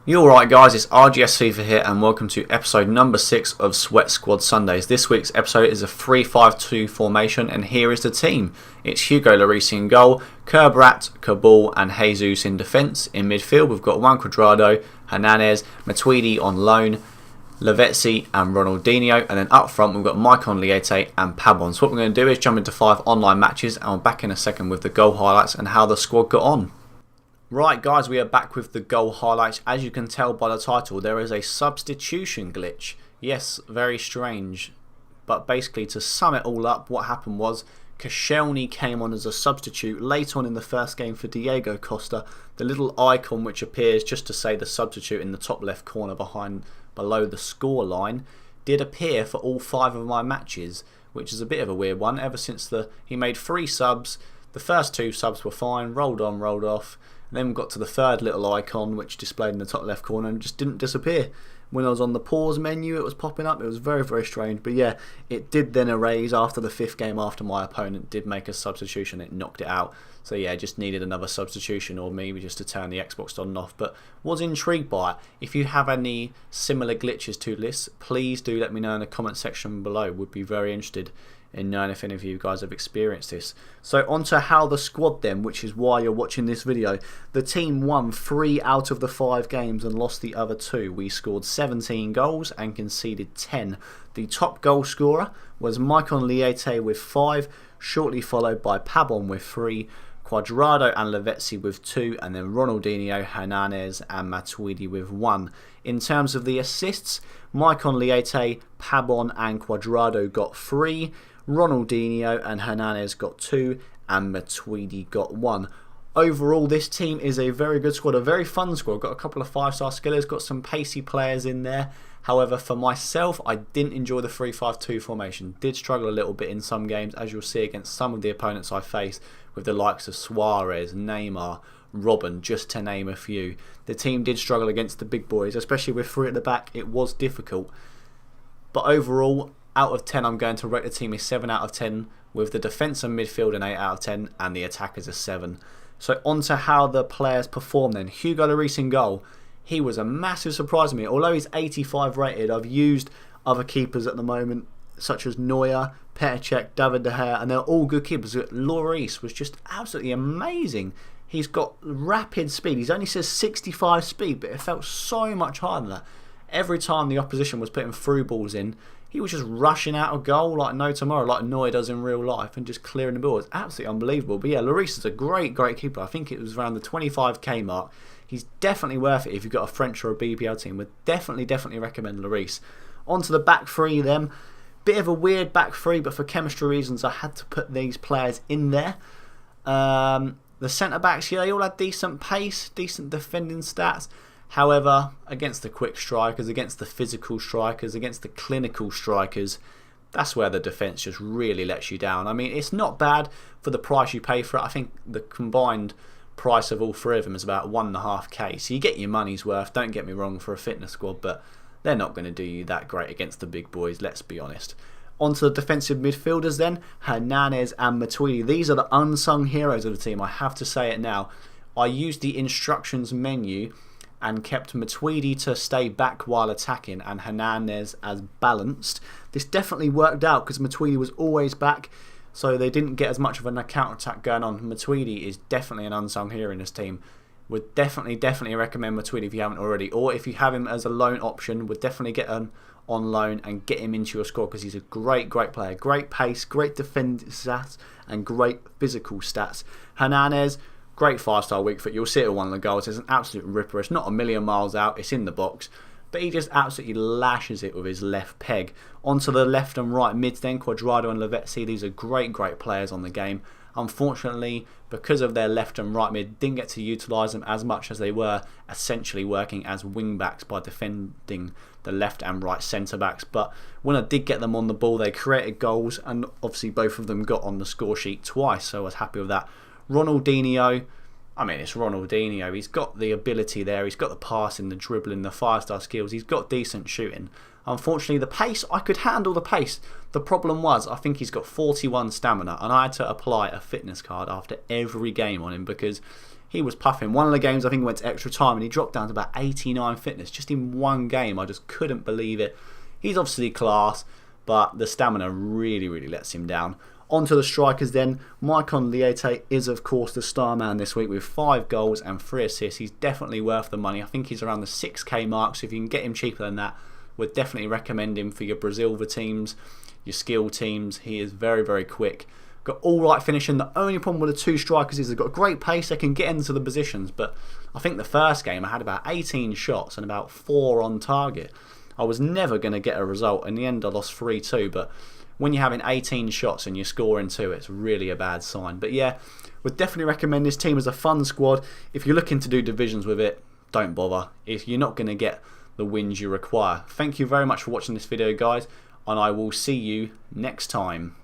You alright guys, it's RGS Fifa here and welcome to episode number 6 of Sweat Squad Sundays. This week's episode is a 3-5-2 formation and here is the team. It's Hugo Lloris in goal, Cuadrado, Cabal and Jesus in defence. In midfield we've got Juan Cuadrado, Hernandez, Matuidi on loan, Lavezzi and Ronaldinho, and then up front we've got Maicon Liete and Pabon. So what we're going to do is jump into 5 online matches and we're back in a second with the goal highlights and how the squad got on. Right guys, we are back with the goal highlights. As you can tell by the title, there is a substitution glitch. Yes, very strange. But basically, to sum it all up, what happened was Koscielny came on as a substitute late on in the first game for Diego Costa. The little icon which appears just to say the substitute in the top left corner below the score line did appear for all 5 of my matches, which is a bit of a weird one. Ever since he made 3 subs, the first 2 subs were fine, rolled on, rolled off. Then we got to the third little icon which displayed in the top left corner and just didn't disappear. When I was on the pause menu it was popping up. It was very, very strange. But yeah, it did then erase after the 5th game after my opponent did make a substitution. It knocked it out. So yeah, just needed another substitution or maybe just to turn the Xbox on and off. But was intrigued by it. If you have any similar glitches to this, please do let me know in the comment section below. Would be very interested in knowing if any of you guys have experienced this. So on to how the squad then, which is why you're watching this video. The team won 3 out of the 5 games and lost the other 2. We scored 17 goals and conceded 10. The top goal scorer was Maicon Liete with 5, shortly followed by Pabon with 3, Cuadrado and Lavezzi with 2, and then Ronaldinho, Hernandez and Matuidi with 1. In terms of the assists, Maicon Liete, Pabon and Cuadrado got 3, Ronaldinho and Hernandez got 2 and Matuidi got 1. Overall, this team is a very good squad, a very fun squad. Got a couple of 5-star skillers, got some pacey players in there. However, for myself, I didn't enjoy the 3-5-2 formation. Did struggle a little bit in some games, as you'll see against some of the opponents I faced, with the likes of Suarez, Neymar, Robin, just to name a few. The team did struggle against the big boys, especially with 3 at the back. It was difficult. But overall, out of 10, I'm going to rate the team a 7 out of 10, with the defence and midfield an 8 out of 10, and the attackers a 7. So on to how the players performed then. Hugo Lloris in goal. He was a massive surprise to me. Although he's 85 rated, I've used other keepers at the moment, such as Neuer, Petr Cech, David De Gea, and they're all good keepers. Lloris was just absolutely amazing. He's got rapid speed. He only says 65 speed, but it felt so much higher than that. Every time the opposition was putting through balls in, he was just rushing out of goal like no tomorrow, like Neuer does in real life, and just clearing the ball. It's absolutely unbelievable. But yeah, Lloris is a great, great keeper. I think it was around the 25k mark. He's definitely worth it if you've got a French or a BPL team. Would definitely recommend Lloris. On to the back 3 then. Bit of a weird back 3, but for chemistry reasons I had to put these players in there. The centre backs, yeah, they all had decent pace, decent defending stats. However, against the quick strikers, against the physical strikers, against the clinical strikers, that's where the defence just really lets you down. I mean, it's not bad for the price you pay for it. I think the combined price of all 3 of them is about 1.5k. So you get your money's worth, don't get me wrong, for a fitness squad, but they're not going to do you that great against the big boys, let's be honest. On to the defensive midfielders then, Hernandez and Matuidi. These are the unsung heroes of the team, I have to say it now. I used the instructions menu and kept Matuidi to stay back while attacking and Hernandez as balanced. This definitely worked out because Matuidi was always back, so they didn't get as much of a counter-attack going on. Matuidi is definitely an unsung hero in this team. Would definitely recommend Matuidi if you haven't already, or if you have him as a loan option, would definitely get him on loan and get him into your squad because he's a great player. Great pace, great defensive stats and great physical stats. Hernandez, great 5-star weak foot. You'll see it with one of the goals. It's an absolute ripper. It's not a million miles out. It's in the box. But he just absolutely lashes it with his left peg. Onto the left and right mids then, Cuadrado and Lavezzi. These are great players on the game. Unfortunately, because of their left and right mid, didn't get to utilise them as much as they were essentially working as wing backs by defending the left and right centre backs. But when I did get them on the ball, they created goals, and obviously both of them got on the score sheet twice, so I was happy with that. Ronaldinho, I mean, it's Ronaldinho. He's got the ability there. He's got the passing, the dribbling, the 5-star skills. He's got decent shooting. Unfortunately, the pace, I could handle the pace. The problem was, I think he's got 41 stamina, and I had to apply a fitness card after every game on him because he was puffing. One of the games I think he went to extra time and he dropped down to about 89 fitness just in one game. I just couldn't believe it. He's obviously class, but the stamina really lets him down. On to the strikers then. Maicon Liete is of course the star man this week with 5 goals and 3 assists. He's definitely worth the money. I think he's around the 6k mark, so if you can get him cheaper than that, would definitely recommend him for your Brazil teams, your skill teams. He is very quick. Got all right finishing. The only problem with the 2 strikers is they've got great pace. They can get into the positions, but I think the first game I had about 18 shots and about 4 on target. I was never going to get a result. In the end I lost 3-2, but when you're having 18 shots and you're scoring 2, it's really a bad sign. But yeah, would definitely recommend this team as a fun squad. If you're looking to do divisions with it, don't bother. If you're not going to get the wins you require. Thank you very much for watching this video, guys, and I will see you next time.